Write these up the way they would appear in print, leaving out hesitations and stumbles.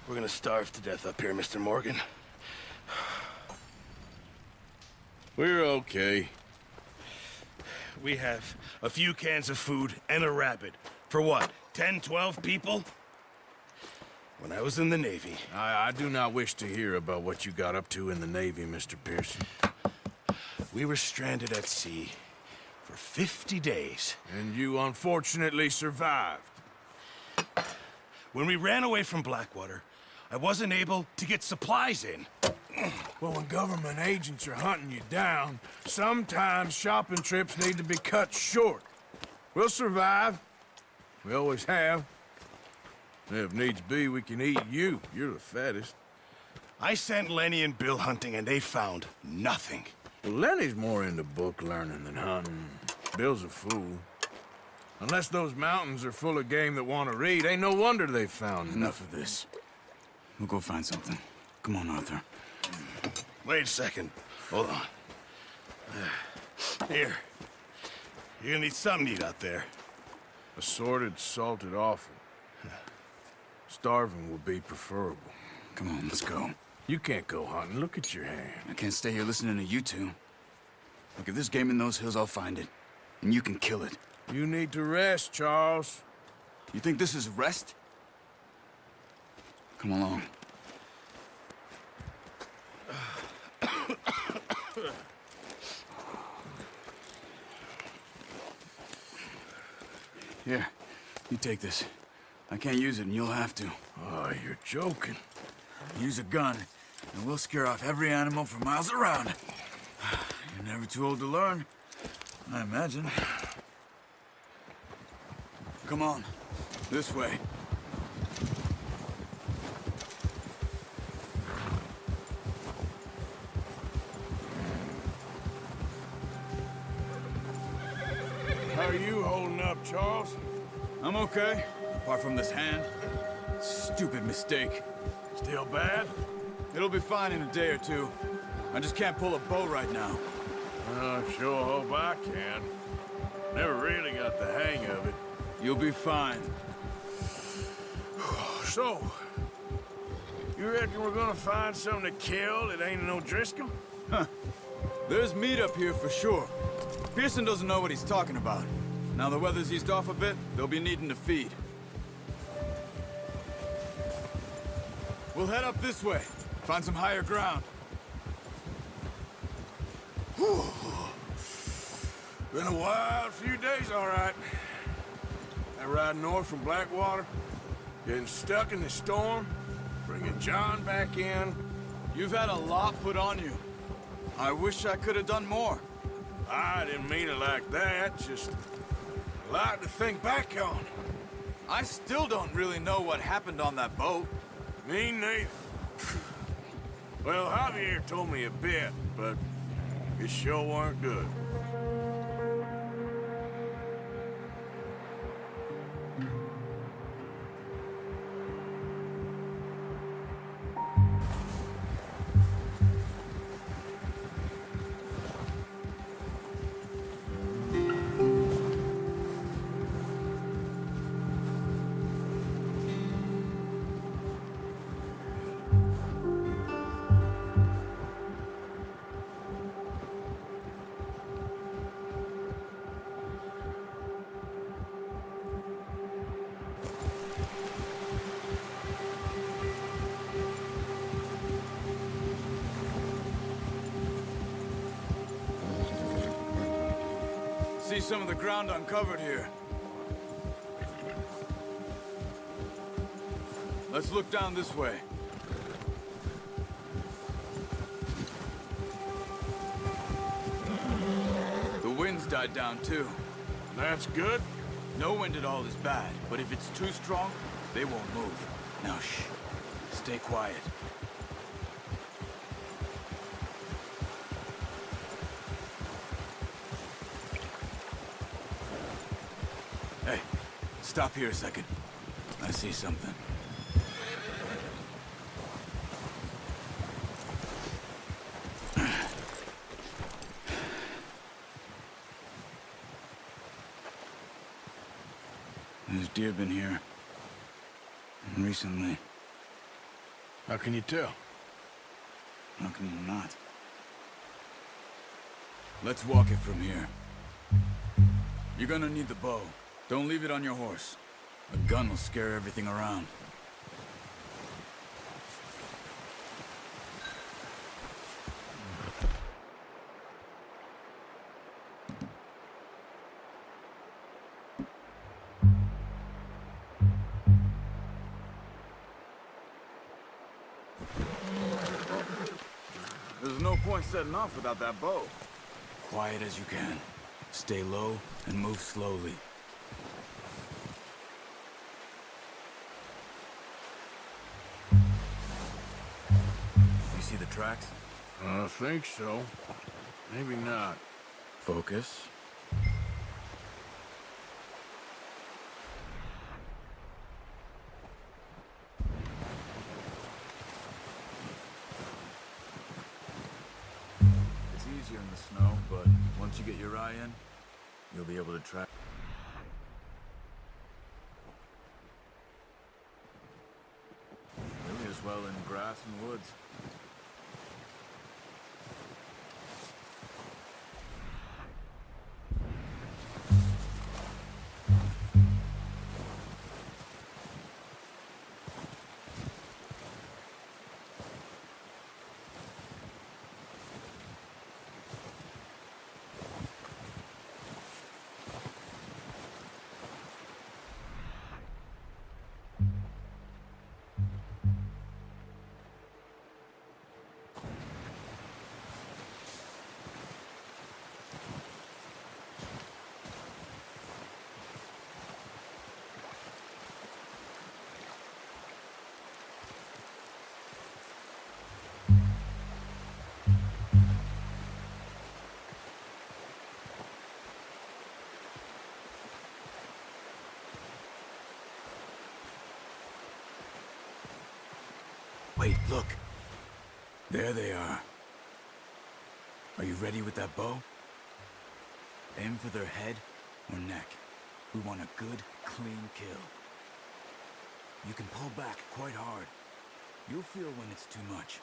We're gonna starve to death up here, Mr. Morgan. We're okay. We have a few cans of food and a rabbit. For what, 10, 12 people? When I was in the Navy... I do not wish to hear about what you got up to in the Navy, Mr. Pearson. We were stranded at sea for 50 days. And you unfortunately survived. When we ran away from Blackwater, I wasn't able to get supplies in. Well, when government agents are hunting you down, sometimes shopping trips need to be cut short. We'll survive. We always have. If needs be, we can eat you. You're the fattest. I sent Lenny and Bill hunting, and they found nothing. Well, Lenny's more into book learning than hunting. Bill's a fool. Unless those mountains are full of game that want to read, ain't no wonder they found Enough of this. We'll go find something. Come on, Arthur. Wait a second. Hold on. Here. You're gonna need something to eat out there. Assorted, salted offal. Starving will be preferable. Come on, let's go. You can't go hunting. Look at your hand. I can't stay here listening to you two. Look, if there's game in those hills, I'll find it. And you can kill it. You need to rest, Charles. You think this is rest? Come along. Here, you take this. I can't use it, and you'll have to. Oh, you're joking. Use a gun, and we'll scare off every animal for miles around. You're never too old to learn, I imagine. Come on, this way. How are you holding up, Charles? I'm okay, apart from this hand. Stupid mistake. Still bad? It'll be fine in a day or two. I just can't pull a bow right now. Sure hope I can. Never really got the hang of it. You'll be fine. So, you reckon we're gonna find something to kill that ain't no Driscoll? There's meat up here for sure. Pearson doesn't know what he's talking about. Now the weather's eased off a bit, they'll be needing to feed. We'll head up this way. Find some higher ground. Whew. Been a wild few days, all right. That ride north from Blackwater, getting stuck in the storm, bringing John back in. You've had a lot put on you. I wish I could have done more. I didn't mean it like that, just a lot to think back on. I still don't really know what happened on that boat. Me neither. Well, Javier told me a bit, but it sure weren't good. See some of the ground uncovered here. Let's look down this way. The wind's died down too. That's good. No wind at all is bad, but if it's too strong, they won't move. Now shh. Stay quiet. Hey, stop here a second. I see something. There's deer been here. And recently. How can you tell? How can you not? Let's walk it from here. You're gonna need the bow. Don't leave it on your horse. A gun will scare everything around. There's no point setting off without that bow. Quiet as you can. Stay low and move slowly. You see the tracks? I think so. Maybe not. Focus. It's easier in the snow, but once you get your eye in, you'll be able to track. Really as well in grass and woods. Wait, look. There they are. Are you ready with that bow? Aim for their head or neck. We want a good, clean kill. You can pull back quite hard. You'll feel when it's too much.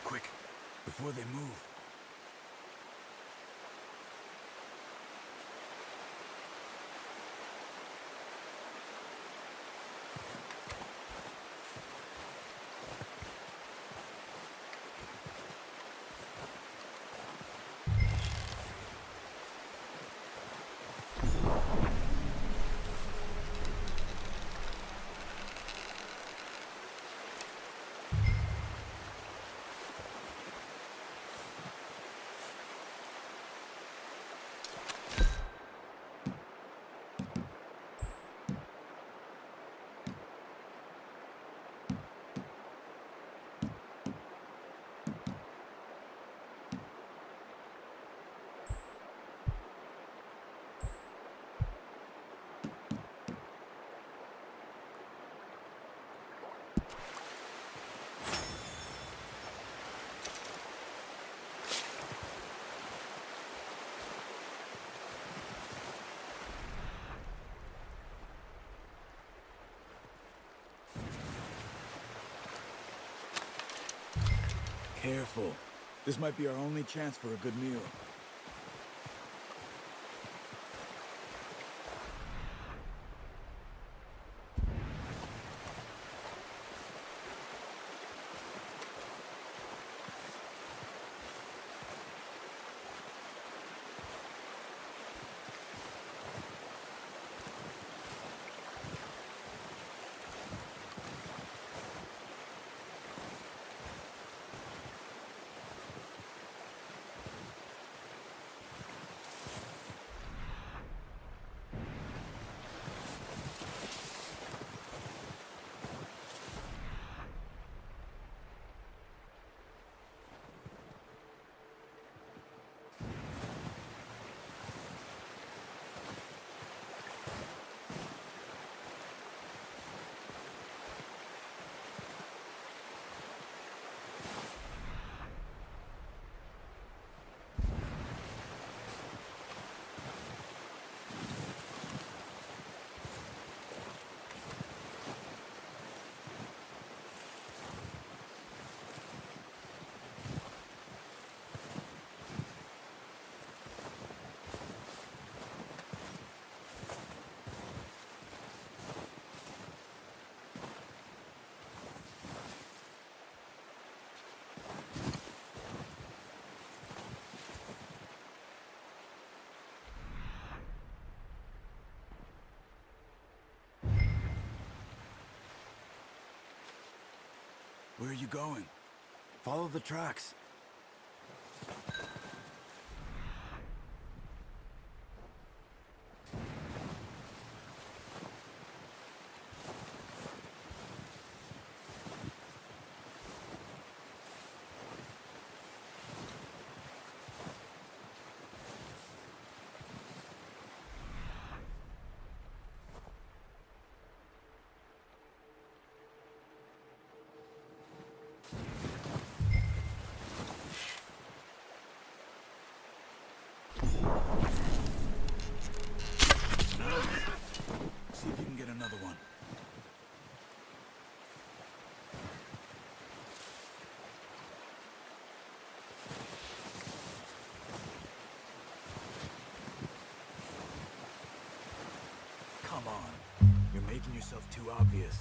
Quick, before they move. Careful. This might be our only chance for a good meal. Where are you going? Follow the tracks. See if you can get another one. Come on. You're making yourself too obvious.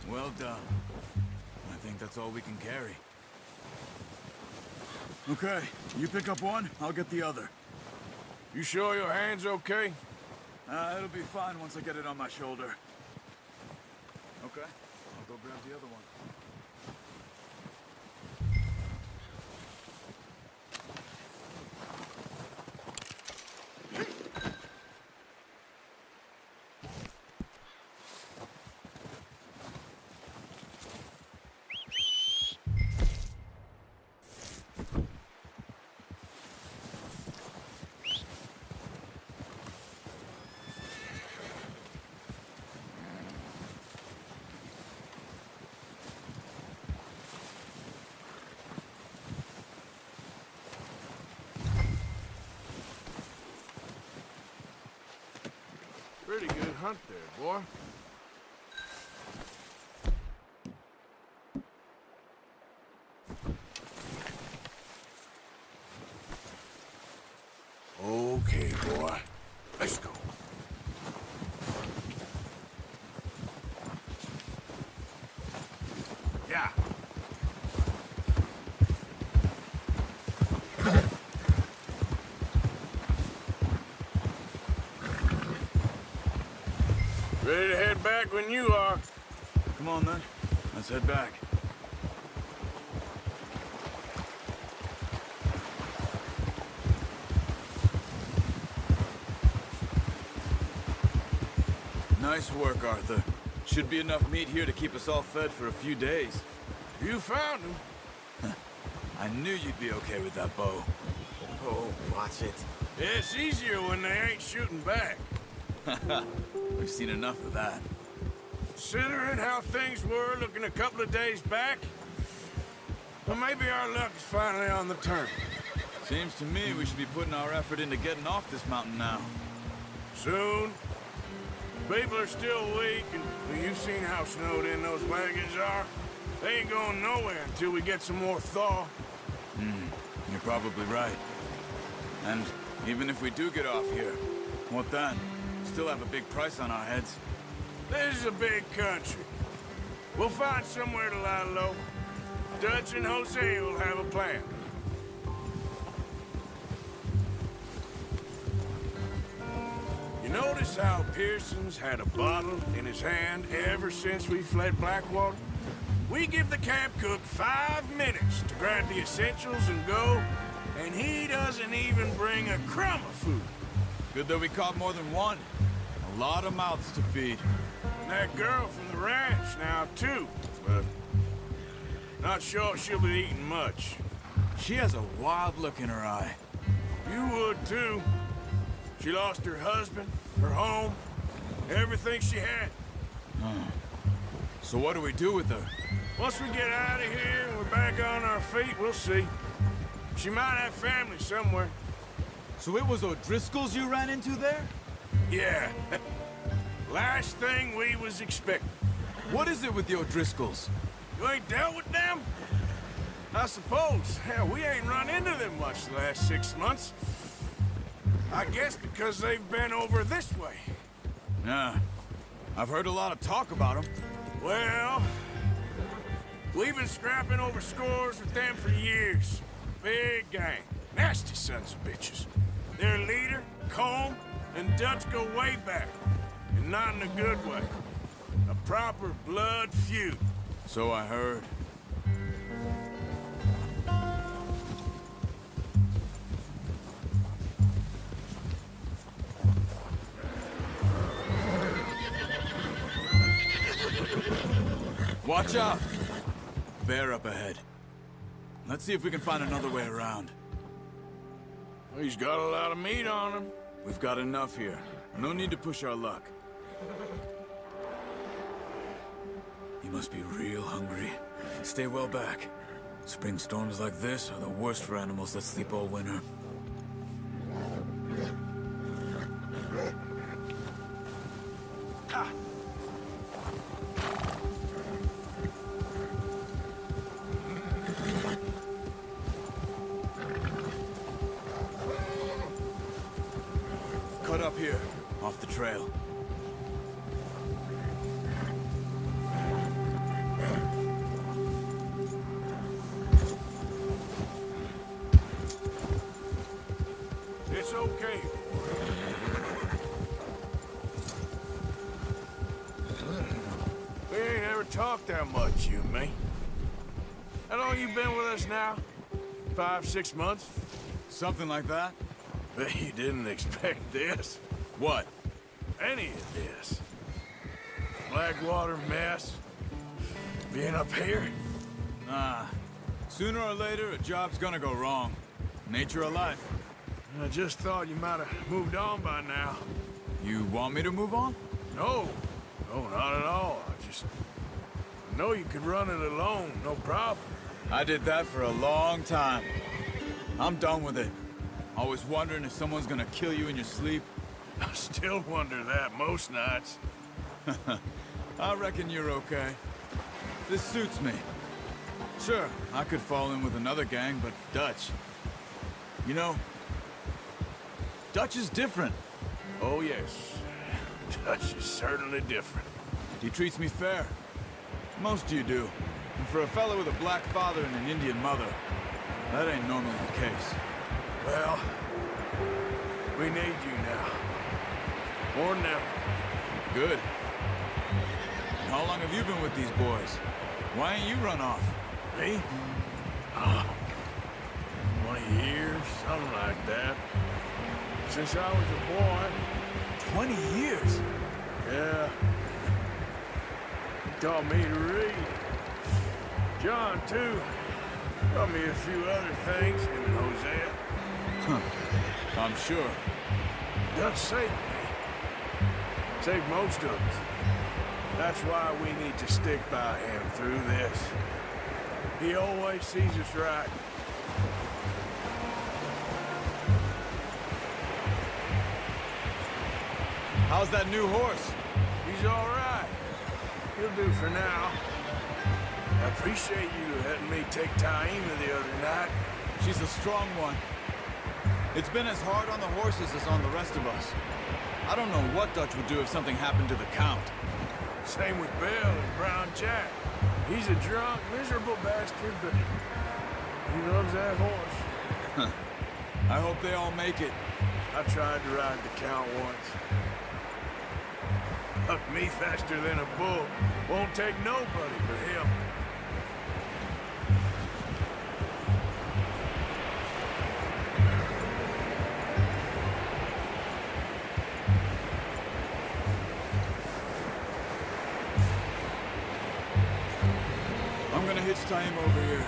Well done. I think that's all we can carry. Okay, you pick up one, I'll get the other. You sure your hand's okay? It'll be fine once I get it on my shoulder. Okay, I'll go grab the other one. Pretty good hunt there, boy. Okay, boy. Let's go. Yeah. Ready to head back when you are. Come on then, let's head back. Nice work, Arthur. Should be enough meat here to keep us all fed for a few days. You found him. I knew you'd be okay with that bow. Oh, watch it. It's easier when they ain't shooting back. We've seen enough of that. Considering how things were looking a couple of days back, well, maybe our luck is finally on the turn. Seems to me we should be putting our effort into getting off this mountain now. Soon. People are still weak, and well, you've seen how snowed in those wagons are. They ain't going nowhere until we get some more thaw. You're probably right. And even if we do get off here, what then? Still have a big price on our heads. This is a big country. We'll find somewhere to lie low. Dutch and Jose will have a plan. You notice how Pearson's had a bottle in his hand ever since we fled Blackwater? We give the camp cook 5 minutes to grab the essentials and go, and he doesn't even bring a crumb of food. Good that we caught more than one. A lot of mouths to feed. And that girl from the ranch now, too, but not sure she'll be eating much. She has a wild look in her eye. You would, too. She lost her husband, her home, everything she had. So what do we do with her? Once we get out of here and we're back on our feet, we'll see. She might have family somewhere. So it was O'Driscoll's you ran into there? Yeah. Last thing we was expecting. What is it with the O'Driscolls? You ain't dealt with them? I suppose. Hell, we ain't run into them much the last 6 months. I guess because they've been over this way. Yeah. I've heard a lot of talk about them. Well, we've been scrapping over scores with them for years. Big gang. Nasty sons of bitches. Their leader, Colm, and Dutch go way back. And not in a good way. A proper blood feud. So I heard. Watch out! Bear up ahead. Let's see if we can find another way around. He's got a lot of meat on him. We've got enough here. No need to push our luck. He must be real hungry. Stay well back. Spring storms like this are the worst for animals that sleep all winter. Ah. Cut up here, off the trail. It's okay. We ain't ever talked that much, you and me. How long you been with us now? 5, 6 months? Something like that? Bet you didn't expect this. What? Any of this. Blackwater mess. Being up here. Ah. Sooner or later, a job's gonna go wrong. Nature of life. I just thought you might have moved on by now. You want me to move on? No. No, not at all. I know you could run it alone, no problem. I did that for a long time. I'm done with it. Always wondering if someone's gonna kill you in your sleep. I still wonder that most nights. I reckon you're okay. This suits me. Sure, I could fall in with another gang, but Dutch... You know, Dutch is different. Oh, yes. Dutch is certainly different. He treats me fair. Most of you do. And for a fellow with a black father and an Indian mother, that ain't normally the case. Well, we need you now. More than ever. Good. And how long have you been with these boys? Why ain't you run off? Me? 20 years, something like that. Since I was a boy. 20 years? Yeah. He taught me to read. John, too. Taught me a few other things, him and Hosea. I'm sure. Dutch saved me. Saved most of us. That's why we need to stick by him through this. He always sees us right. How's that new horse? He's all right. He'll do for now. I appreciate you letting me take Taima the other night. She's a strong one. It's been as hard on the horses as on the rest of us. I don't know what Dutch would do if something happened to the Count. Same with Bill and Brown Jack. He's a drunk, miserable bastard, but he loves that horse. I hope they all make it. I tried to ride the Count once. Bucked me faster than a bull. Won't take nobody but him. I'm gonna hitch tie him over here.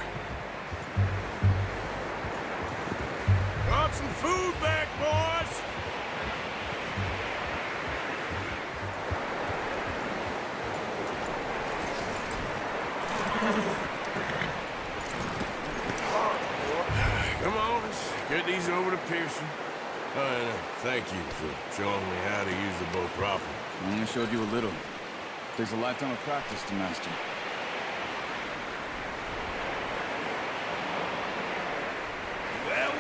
Got some food back, boys! Come on, let's get these over to Pearson. Thank you for showing me how to use the bow properly. I only showed you a little. Takes a lifetime of practice to master. Well.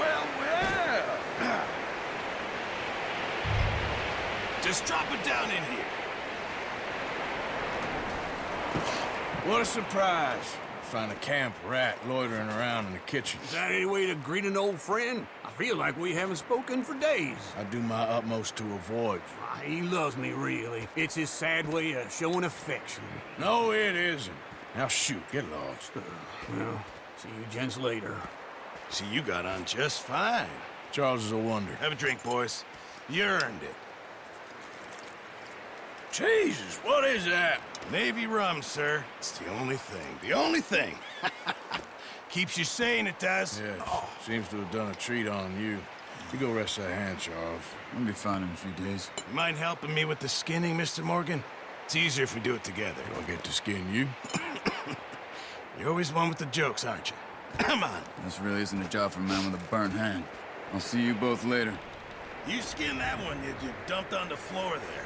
Just drop it down in here. What a surprise. Find a camp rat loitering around in the kitchen. Is that any way to greet an old friend? I feel like we haven't spoken for days. I do my utmost to avoid you. He loves me, really. It's his sad way of showing affection. No, it isn't. Now shoot, get lost. Well, see you gents later. See, you got on just fine. Charles is a wonder. Have a drink, boys. You earned it. Jesus, what is that? Navy rum, sir. It's the only thing. The only thing. Keeps you sane, it does. Yeah, seems to have done a treat on you. You go rest that hand, Charles. I'll be fine in a few days. You mind helping me with the skinning, Mr. Morgan? It's easier if we do it together. Do I get to skin you? You're always one with the jokes, aren't you? Come on. This really isn't a job for a man with a burnt hand. I'll see you both later. You skin that one you dumped on the floor there.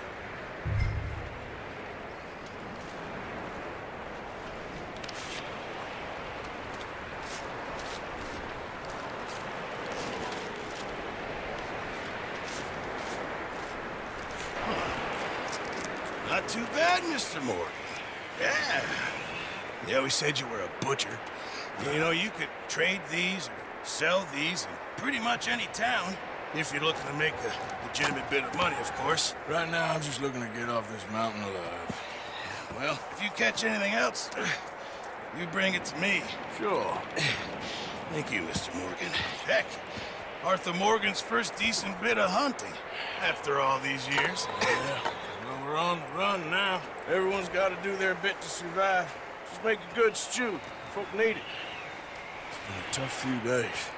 Not too bad, Mr. Morgan. Yeah. They always said you were a butcher. You know, you could trade these or sell these in pretty much any town, if you're looking to make a legitimate bit of money, of course. Right now, I'm just looking to get off this mountain alive. Well, if you catch anything else, you bring it to me. Sure. Thank you, Mr. Morgan. Heck, Arthur Morgan's first decent bit of hunting after all these years. Yeah. Well, we're on the run now. Everyone's got to do their bit to survive. Just make a good stew. Folk need it. It's been a tough few days.